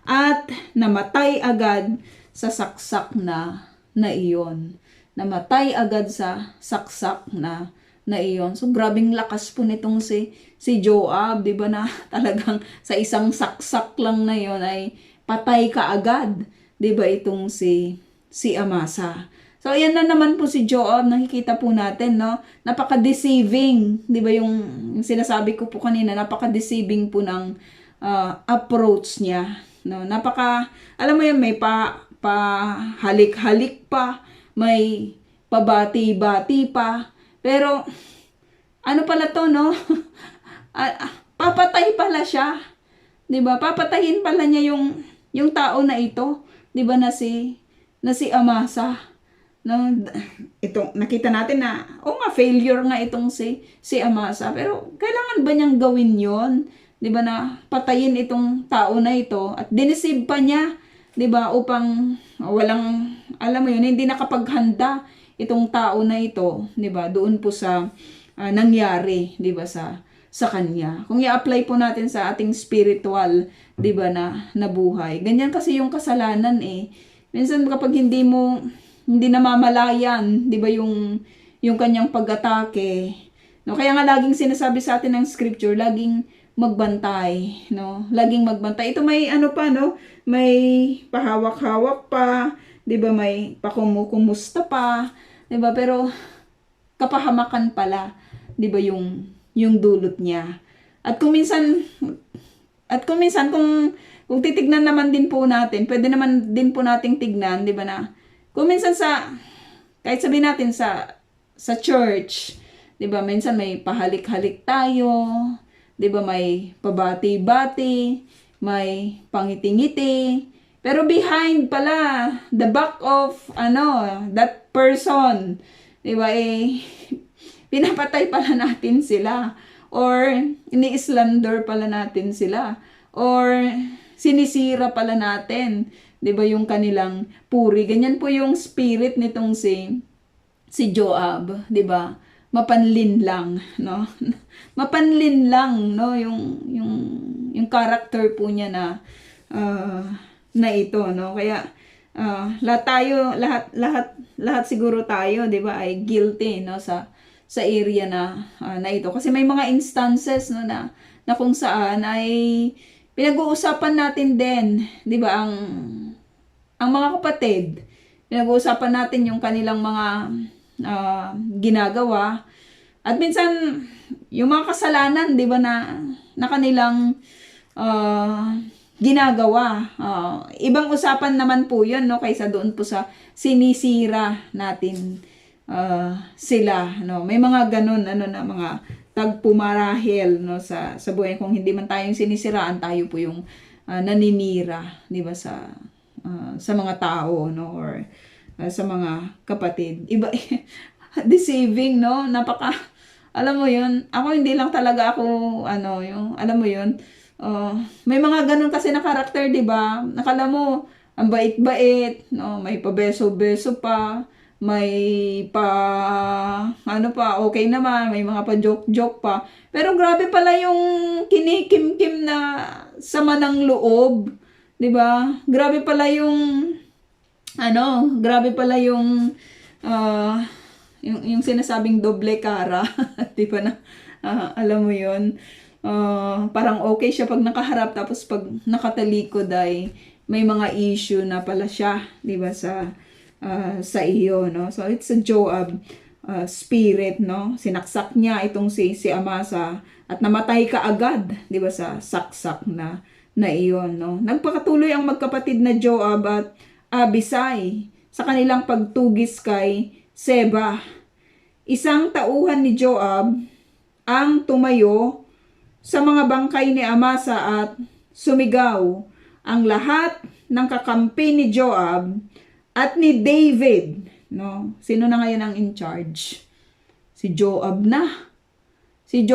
at namatay agad sa saksak na iyon. Namatay agad sa saksak na iyon. So grabing lakas po nitong si Joab, 'di ba, na talagang sa isang saksak lang na iyon ay patay ka agad, 'di ba, itong si Amasa. So ayan na naman po si Joab, nakikita po natin, no? Napaka-deceiving, 'di ba, yung sinasabi ko po kanina, napaka-deceiving po ng approach niya, no? Alam mo yun, may halik-halik pa, may pabati-bati pa. Pero ano pala to, no? Papatay pala siya. 'Di ba? Papatayin pala niya yung tao na ito, 'di ba, na si Amasa. No, ito nakita natin na failure nga itong si Amasa, pero kailangan ba niyang gawin 'yon? 'Di ba, na patayin itong tao na ito at dineseive pa niya, 'di ba, upang walang, alam mo 'yun, hindi nakapaghanda itong tao na ito, 'di ba, doon po sa nangyari, 'di ba, sa kanya. Kung i-apply po natin sa ating spiritual, 'di ba, na buhay. Ganyan kasi yung kasalanan eh. Minsan kapag hindi namamalayan, 'di ba, yung kanyang pag-atake, no? Kaya nga laging sinasabi sa atin ng scripture, laging magbantay, no? Laging magbantay. Ito may ano pa, no? May pahawak-hawak pa, 'di ba? May pakumusta pa, 'di ba? Pero kapahamakan pala, 'di ba, yung dulot niya. At kung minsan kung titignan naman din po natin, pwede naman din po nating tignan, 'di ba, na kung minsan kahit sabihin natin sa church, 'di ba, minsan may pahalik-halik tayo, 'di ba, may pabati-bati, may pangiti-ngiti, pero behind pala, the back of that person, 'di ba, pinapatay pala natin sila, or ini-slander pala natin sila, or sinisira pala natin, 'di ba, yung kanilang puri. Ganyan po yung spirit nitong si Joab, 'di ba? Mapanlin lang, no? Mapanlin lang, no, yung character po niya na ito, no? Kaya lahat siguro tayo, 'di ba, ay guilty, no, sa area na ito. Kasi may mga instances, no, na kung saan ay pinag-uusapan natin din, 'di ba, ang mga kapatid, pinag-uusapan natin yung kanilang mga ginagawa, at minsan yung mga kasalanan, 'di ba, na kanilang ginagawa. Ibang usapan naman po 'yon, no, kaysa doon po sa sinisira natin sila, no. May mga ganun na mga tagpumarahil, no, sa buhay. Kung hindi man tayong sinisiraan, tayo po yung naninira, 'di ba, sa mga tao, no, or sa mga kapatid. Iba deceiving, no? Alam mo 'yun, ako hindi lang talaga ako yung alam mo 'yun, may mga ganun kasi na karakter, 'di ba? Nakala mo ang bait-bait, no, may pabeso-beso pa, may okay naman, may mga pa-joke-joke pa. Pero grabe pala yung kinikim-kim na sama ng loob, 'di ba? Grabe pala yung yung sinasabing doble cara, 'di ba, na alam mo 'yun. Parang okay siya pag nakaharap, tapos pag nakatalikod ay may mga issue na pala siya, 'di ba, sa iyo, no? So it's a Joab spirit, no? Sinaksak niya itong si Amasa at namatay ka agad, 'di ba, sa saksak na iyon, no? Nagpakatuloy ang magkapatid na Joab at Abisai sa kanilang pagtugis kay Seba. Isang tauhan ni Joab ang tumayo sa mga bangkay ni Amasa at sumigaw. Ang lahat ng kakampi ni Joab at ni David, no? Sino na ngayon ang in charge? Si Joab na. Di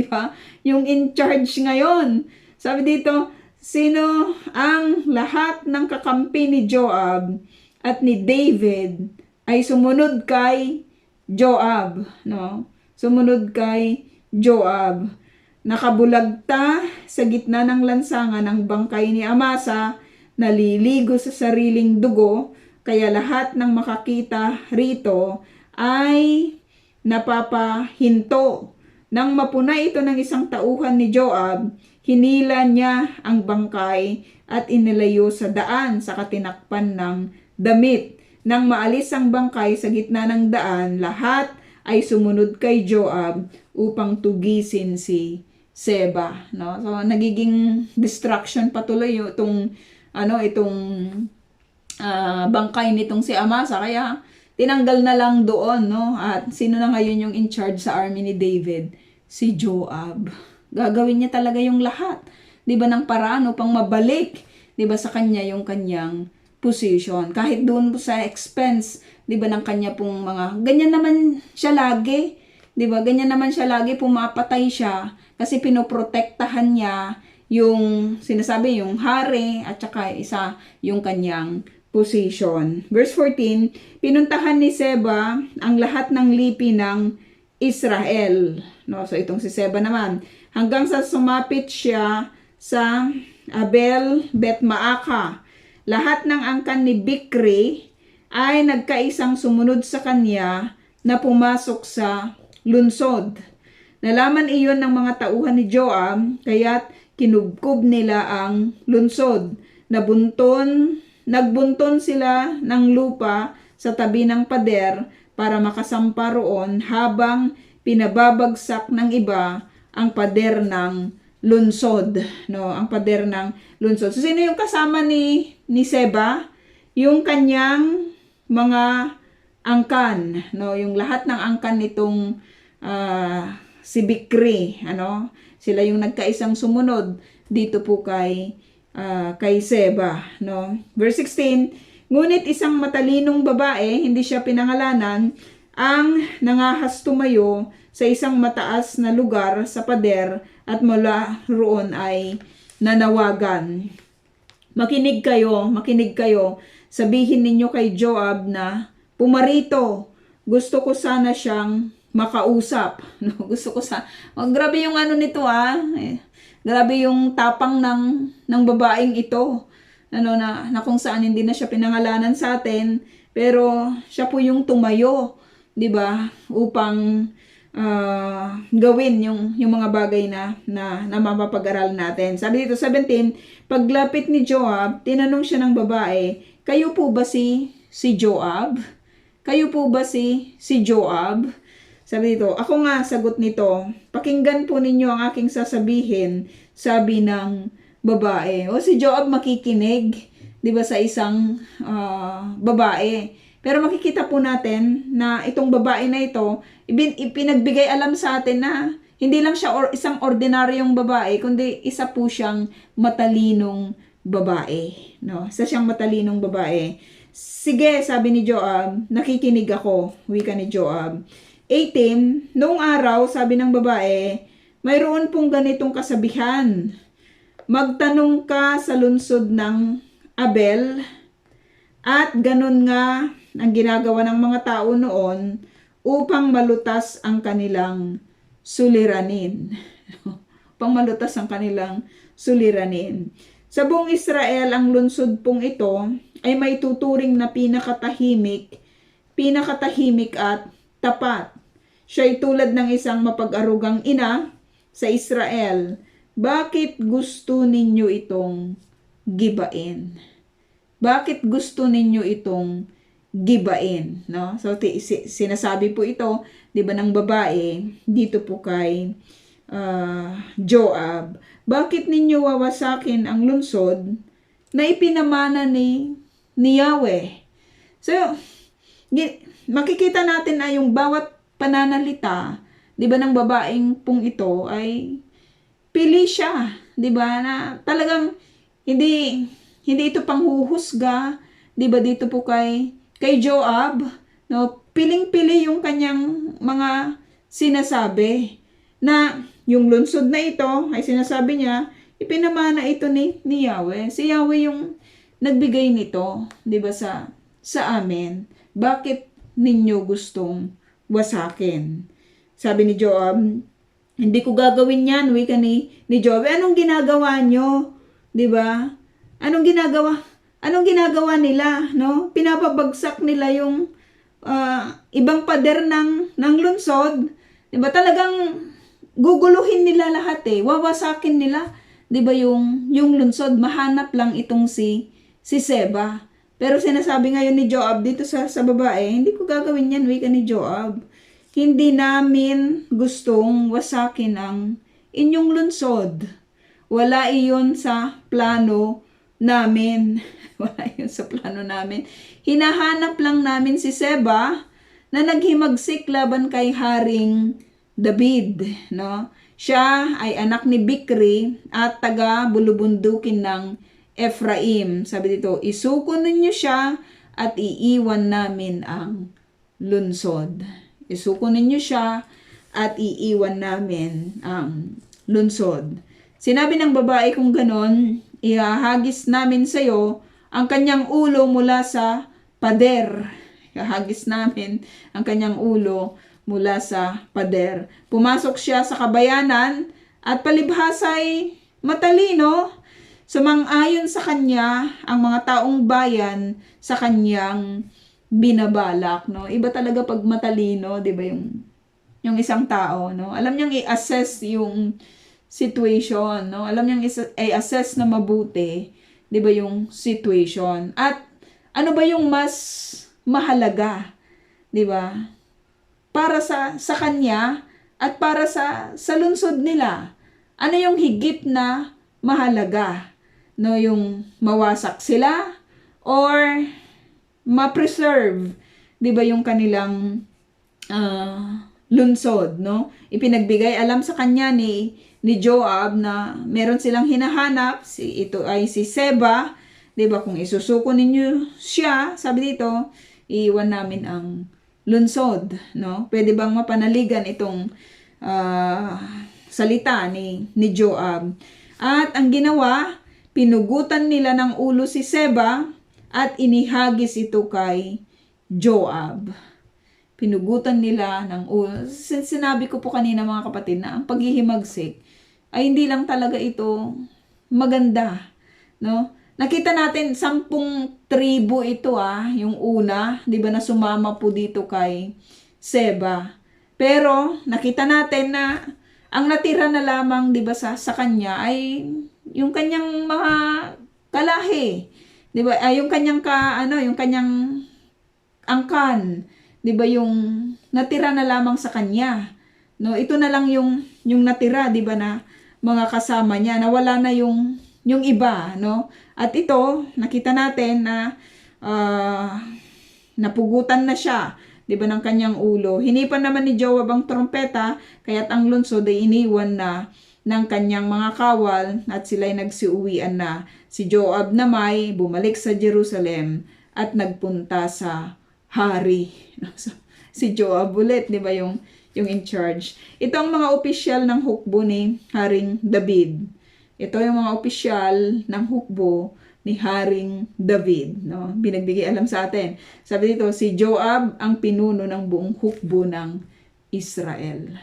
ba? Yung in charge ngayon. Sabi dito, sino ang lahat ng kakampi ni Joab at ni David ay sumunod kay Joab, no? Sumunod kay Joab. Nakabulagta sa gitna ng lansangan ang bangkay ni Amasa, naliligo sa sariling dugo, kaya lahat ng makakita rito ay napapahinto. Nang mapunay ito ng isang tauhan ni Joab, hinila niya ang bangkay at inilayo sa daan sa katinakpan ng damit. Nang maalis ang bangkay sa gitna ng daan, lahat ay sumunod kay Joab upang tugisin si Seba, no? So nagiging distraction patuloy itong bangkay nitong si Amasa, kaya tinanggal na lang doon, no? At sino na ngayon yung in charge sa army ni David? Si Joab. Gagawin niya talaga yung lahat, 'di ba, ng paraan upang mabalik, 'di ba, sa kanya yung kanyang position. Kahit doon po sa expense, 'di ba, ng kanya pong mga ganyan naman siya lagi. 'Di ba? Ganyan naman siya lagi, pumapatay siya kasi pinoprotektahan niya yung sinasabi yung hari at saka isa yung kanyang position. Verse 14, pinuntahan ni Seba ang lahat ng lipi ng Israel. No, so itong si Seba naman, hanggang sa sumapit siya sa Abel Bet-Maaka. Lahat ng angkan ni Bikri ay nagkaisang sumunod sa kanya na pumasok sa lunsod. Nalaman iyon ng mga tauhan ni Joab, kaya't kinubkob nila ang lunsod. Nagbunton sila ng lupa sa tabi ng pader para makasampa roon habang pinababagsak ng iba ang pader ng lunsod, no, ang pader ng lunsod. So sino yung kasama ni Seba? Yung kanyang mga angkan, no, yung lahat ng angkan nitong si Bikri, sila yung nagkaisang sumunod dito po kay Seba, no. Verse 16, ngunit isang matalinong babae, hindi siya pinangalanan, ang nangahas tumayo sa isang mataas na lugar sa pader at mula roon ay nanawagan. Makinig kayo, sabihin ninyo kay Joab na pumarito. Gusto ko sana siyang makausap. No, gusto ko grabe yung nito grabe yung tapang ng babaeng ito. Na kung saan hindi na siya pinangalanan sa atin, pero siya po yung tumayo, 'di ba? Upang gawin yung mga bagay na mapapag-aral natin. Sabi dito 17, paglapit ni Joab, tinanong siya ng babae, kayo po ba si Joab? Kayo po ba si Joab? Sabi dito, ako nga, sagot nito, pakinggan po ninyo ang aking sasabihin, sabi ng babae. O si Joab makikinig, 'di ba, sa isang babae. Pero makikita po natin na itong babae na ito, ipinagbigay alam sa atin na hindi lang siya isang ordinaryong babae, kundi isa po siyang matalinong babae, no? Isa siyang matalinong babae. Sige, sabi ni Joab, nakikinig ako, wika ni Joab. 18, noong araw, sabi ng babae, mayroon pong ganitong kasabihan. Magtanong ka sa lunsod ng Abel, at ganun nga ang ginagawa ng mga tao noon upang malutas ang kanilang suliranin. Upang malutas ang kanilang suliranin. Sa buong Israel, ang lunsod pong ito ay may tuturing na pinakatahimik at tapat. Siya ay tulad ng isang mapag-arugang ina sa Israel. Bakit gusto ninyo itong gibain? Bakit gusto ninyo itong gibain? No? So, sinasabi po ito, 'di ba, ng babae dito po kay Joab. Bakit ninyo wawasakin ang lunsod na ipinamana ni Yahweh? So, makikita natin na yung bawat pananalita, 'di ba, ng babaeng pong ito ay pili siya, 'di ba, na talagang hindi ito panghuhusga, 'di ba, dito po kay Joab, no, piling-pili yung kanyang mga sinasabi na yung lunsod na ito ay sinasabi niya ipinamana ito ni Yahweh. Si Yahweh yung nagbigay nito, 'di ba, sa amin. Bakit ninyo gustong wasakin? Sabi ni Joab, Hindi ko gagawin yan, wika ni Job. Anong ginagawa nyo? 'Di ba? Anong ginagawa? Anong ginagawa nila, no? Pinapabagsak nila yung ibang pader ng lungsod. 'Di ba? Talagang guguluhin nila lahat wawasakin nila, 'di ba, yung lungsod. Mahanap lang itong si Seba. Pero sinasabi ngayon ni Joab dito sa babae, hindi ko gagawin yan, wika ni Joab. Hindi namin gustong wasakin ang inyong lungsod. Wala iyon sa plano namin. Wala iyon sa plano namin. Hinahanap lang namin si Seba na naghimagsik laban kay Haring David, no? Siya ay anak ni Bikri at taga bulubundukin ng Ephraim. Sabi dito, isuko ninyo siya at iiwan namin ang lungsod. Isuko ninyo siya at iiwan namin ang lungsod. Sinabi ng babae kung ganon, ihahagis namin sa iyo ang kanyang ulo mula sa pader. Ihahagis namin ang kanyang ulo mula sa pader. Pumasok siya sa kabayanan at palibhasay matalino. Sumang-ayon sa kanya ang mga taong bayan sa kanyang binabalak, no? Iba talaga pag matalino, 'di ba, yung isang tao, no? Alam niyang i-assess yung situation, no? Alam niyang i-assess na mabuti, 'di ba, yung situation. At ano ba yung mas mahalaga, 'di ba? Para sa kanya at para sa lungsod nila. Ano yung higit na mahalaga? No, yung mawasak sila or ma-preserve, 'di ba, yung kanilang lungsod, no? Ipinagbigay alam sa kanya ni Joab na meron silang hinahanap, ito ay si Seba, 'di ba? Kung isusuko ninyo siya, sabi dito, iiwan namin ang lungsod, no? Pwede bang mapanaligan itong salita ni Joab? At ang ginawa, pinugutan nila ng ulo si Seba at inihagis ito kay Joab. Pinugutan nila ng ulo. Sinabi ko po kanina, mga kapatid, na ang paghihimagsik ay hindi lang talaga ito maganda, no? Nakita natin 10 tribo ito yung una, 'di ba, na sumama po dito kay Seba. Pero nakita natin na ang natira na lamang, 'di ba, sa kanya ay yung kanyang mga kalahi, 'di ba? Yung kanyang yung kanyang angkan, 'di ba, yung natira na lamang sa kanya. No, ito na lang yung natira, 'di ba, na mga kasama niya. Nawala na yung iba, no? At ito, nakita natin na napugutan na siya, 'di ba, ng kanyang ulo. Hinipan naman ni Joab ang trompeta, kaya't ang lungsod ay iniwan na ng kanyang mga kawal at sila'y nagsiuwian na. Si Joab namay bumalik sa Jerusalem at nagpunta sa hari. Si Joab ulit, 'di ba, yung in charge. Ito ang mga opisyal ng hukbo ni Haring David. Ito yung mga opisyal ng hukbo ni Haring David, no? Binagbigay alam sa atin. Sabi dito, si Joab ang pinuno ng buong hukbo ng Israel.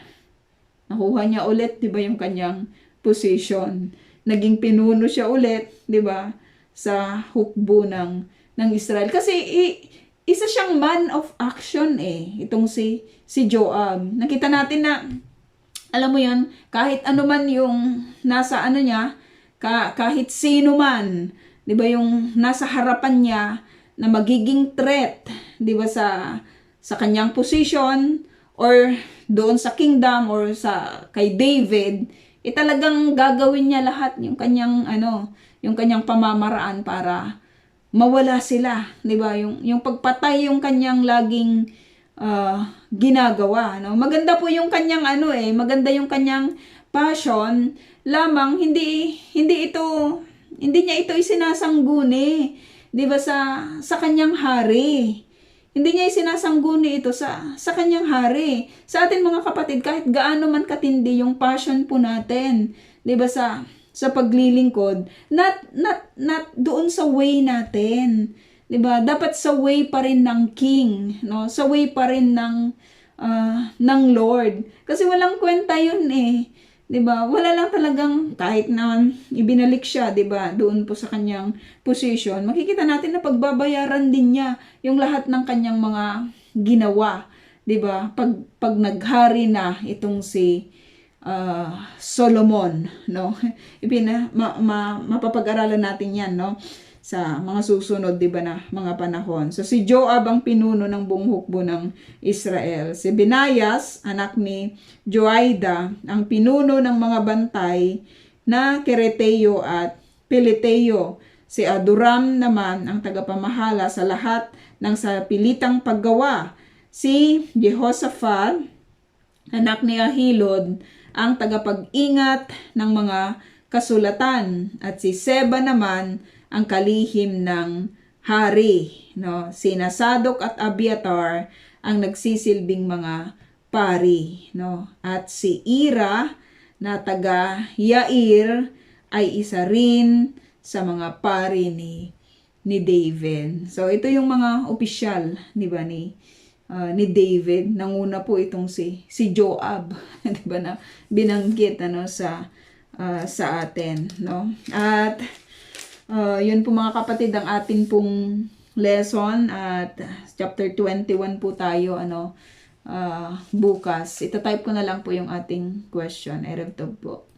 Nakuha niya ulit, 'di ba, yung kanyang position. Naging pinuno siya ulit, 'di ba, sa hukbo ng Israel. Kasi isa siyang man of action itong si Joab. Nakita natin na, alam mo 'yun, kahit ano man yung nasa niya, kahit sino man, 'di ba, yung nasa harapan niya na magiging threat, 'di ba, sa kanyang position or doon sa kingdom or kay David, talagang gagawin niya lahat yung kanyang yung kanyang pamamaraan para mawala sila, 'di ba? Yung pagpatay yung kanyang laging ginagawa, no? Maganda po yung kanyang maganda yung kanyang passion, lamang hindi niya ito isinasangguni, 'di ba, sa kanyang hari. Hindi niya isinasangguni ito sa kanyang hari. Sa atin, mga kapatid, kahit gaano man katindi yung passion po natin, 'di ba, sa paglilingkod, not doon sa way natin, 'di ba? Dapat sa way pa rin ng king, no? Sa way pa rin ng ng Lord. Kasi walang kwenta yun eh. 'Di ba? Wala lang talagang kahit na ibinalik siya, 'di ba? Doon po sa kanyang position, makikita natin na pagbabayaran din niya yung lahat ng kanyang mga ginawa, 'di ba? Pag naghari na itong si Solomon, no? Mapapag-aralan natin 'yan, no? Sa mga susunod, 'di ba, na mga panahon. So si Joab ang pinuno ng buong hukbo ng Israel. Si Benayas, anak ni Joiada, ang pinuno ng mga bantay na Kereteo at Peleteo. Si Adoram naman ang tagapamahala sa lahat ng sapilitang paggawa. Si Jehoshaphat, anak ni Ahilod, ang tagapag-ingat ng mga kasulatan. At si Seba naman ang kalihim ng hari, no? Sina Sadok at Abiatar ang nagsisilbing mga pari, no? At si Ira na taga Yair ay isa rin sa mga pari ni David. So ito yung mga opisyal, di ba, ni David. Nanguna po itong si Joab, di ba, na binanggit sa atin, no? At yun po mga kapatid ang atin pong lesson, at chapter 21 po tayo bukas. Itatype ko na lang po yung ating question. Erev Tov po.